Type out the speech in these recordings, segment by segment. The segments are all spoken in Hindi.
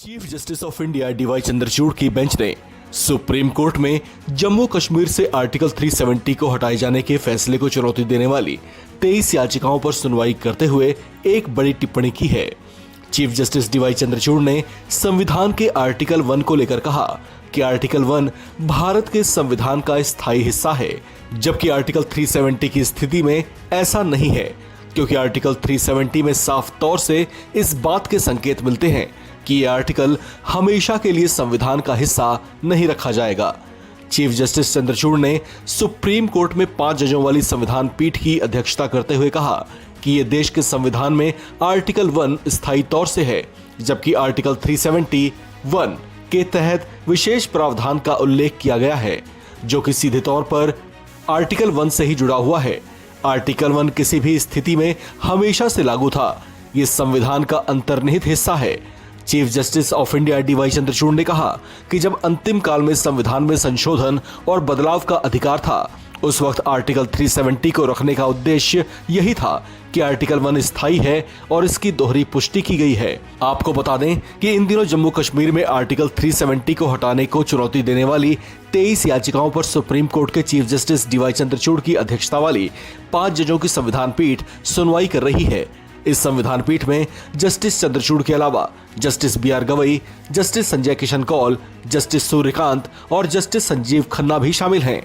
Chief justice of India DY Chandrachud की बेंच ने सुप्रीम कोर्ट में जम्मू कश्मीर से आर्टिकल 370 को हटाए जाने के फैसले को चुनौती देने वाली 23 याचिकाओं पर सुनवाई करते हुए एक बड़ी टिप्पणी की है। चीफ जस्टिस डीवाई चंद्रचूड़ ने संविधान के आर्टिकल 1 को लेकर कहा कि आर्टिकल 1 भारत के संविधान का स्थायी हिस्सा है, जबकि आर्टिकल 370 की स्थिति में ऐसा नहीं है, क्योंकि आर्टिकल 370 में साफ तौर से इस बात के संकेत मिलते हैं कि यह आर्टिकल हमेशा के लिए संविधान का हिस्सा नहीं रखा जाएगा। चीफ जस्टिस चंद्रचूड़ ने सुप्रीम कोर्ट में 5 जजों वाली संविधान पीठ की अध्यक्षता करते हुए कहा कि यह देश के संविधान में आर्टिकल 1 स्थायी तौर से है, जबकि आर्टिकल 371 के तहत विशेष प्रावधान का उल्लेख किया गया है, जो कि सीधे तौर पर आर्टिकल 1 से ही जुड़ा हुआ है। आर्टिकल 1 किसी भी स्थिति में हमेशा से लागू था। यह संविधान का अंतर्निहित हिस्सा है। Chief justice of India DY Chandrachud ने कहा कि जब अंतिम काल में संविधान में संशोधन और बदलाव का अधिकार था, उस वक्त आर्टिकल 370 को रखने का उद्देश्य यही था कि आर्टिकल 1 स्थायी है और इसकी दोहरी पुष्टि की गई है। आपको बता दें कि इन दिनों जम्मू कश्मीर में आर्टिकल 370 को हटाने को चुनौती देने वाली 23 याचिकाओं पर सुप्रीम कोर्ट के चीफ जस्टिस डीवाई चंद्रचूड़ की अध्यक्षता वाली 5 जजों की संविधान पीठ सुनवाई कर रही है। इस संविधान पीठ में जस्टिस चंद्रचूड़ के अलावा justice BR Gavai, justice Sanjay Kishan Kaul, justice Suryakant और जस्टिस संजीव खन्ना भी शामिल हैं।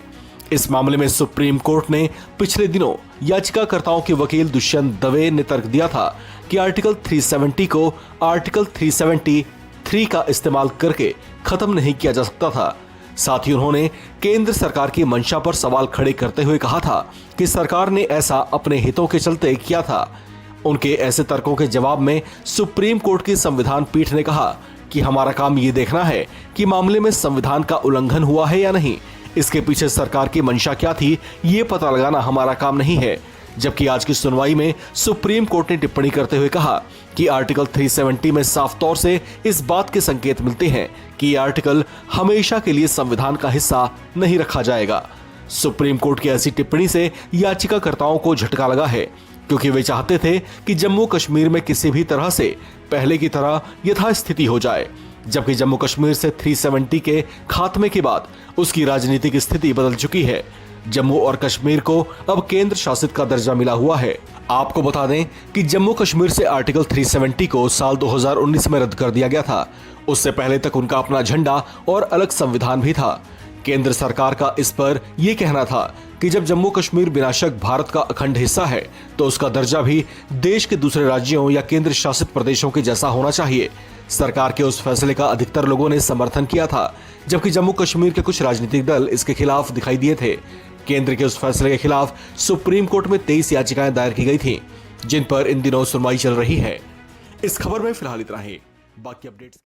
इस मामले में सुप्रीम कोर्ट ने पिछले दिनों याचिकाकर्ताओं के वकील दुष्यंत दवे ने तर्क दिया था कि आर्टिकल 370 को आर्टिकल 373 का इस्तेमाल करके खत्म नहीं किया जा सकता था। साथ ही उन्होंने केंद्र सरकार की मंशा पर सवाल खड़े करते हुए कहा था कि सरकार ने ऐसा अपने हितों के चलते किया था। उनके ऐसे तर्कों के जवाब में सुप्रीम कोर्ट की संविधान पीठ ने कहा कि हमारा काम ये देखना है कि मामले में संविधान का उल्लंघन हुआ है या नहीं। इसके पीछे सरकार की मंशा क्या थी, ये पता लगाना हमारा काम नहीं है। जबकि आज की सुनवाई में सुप्रीम कोर्ट ने टिप्पणी करते हुए कहा कि आर्टिकल 370 में साफ तौर से इस बात के संकेत मिलते हैं कि यह आर्टिकल हमेशा के लिए संविधान का हिस्सा नहीं रखा जाएगा। सुप्रीम कोर्ट की ऐसी टिप्पणी से याचिकाकर्ताओं को झटका लगा है, क्योंकि वे चाहते थे कि जम्मू कश्मीर में किसी भी तरह से पहले की तरह यथास्थिति हो जाए, जबकि जम्मू कश्मीर से 370 के खात्मे के बाद उसकी राजनीतिक स्थिति बदल चुकी है। जम्मू और कश्मीर को अब केंद्र शासित का दर्जा मिला हुआ है। आपको बता दें कि जम्मू कश्मीर से आर्टिकल 370 को साल 2019 में रद्द कर दिया गया था। उससे पहले तक उनका अपना झंडा और अलग संविधान भी था। केंद्र सरकार का इस पर यह कहना था कि जब जम्मू कश्मीर बिना शक भारत का अखंड हिस्सा है, तो उसका दर्जा भी देश के दूसरे राज्यों या केंद्र शासित प्रदेशों के जैसा होना चाहिए। सरकार के उस फैसले का अधिकतर लोगों ने समर्थन किया था, जबकि जम्मू कश्मीर के कुछ राजनीतिक दल इसके खिलाफ दिखाई दिए थे। केंद्र के उस फैसले के खिलाफ सुप्रीम कोर्ट में 23 याचिकाएं दायर की गई थी, जिन पर इन दिनों सुनवाई चल रही है। इस खबर में फिलहाल इतना ही। बाकी अपडेट्स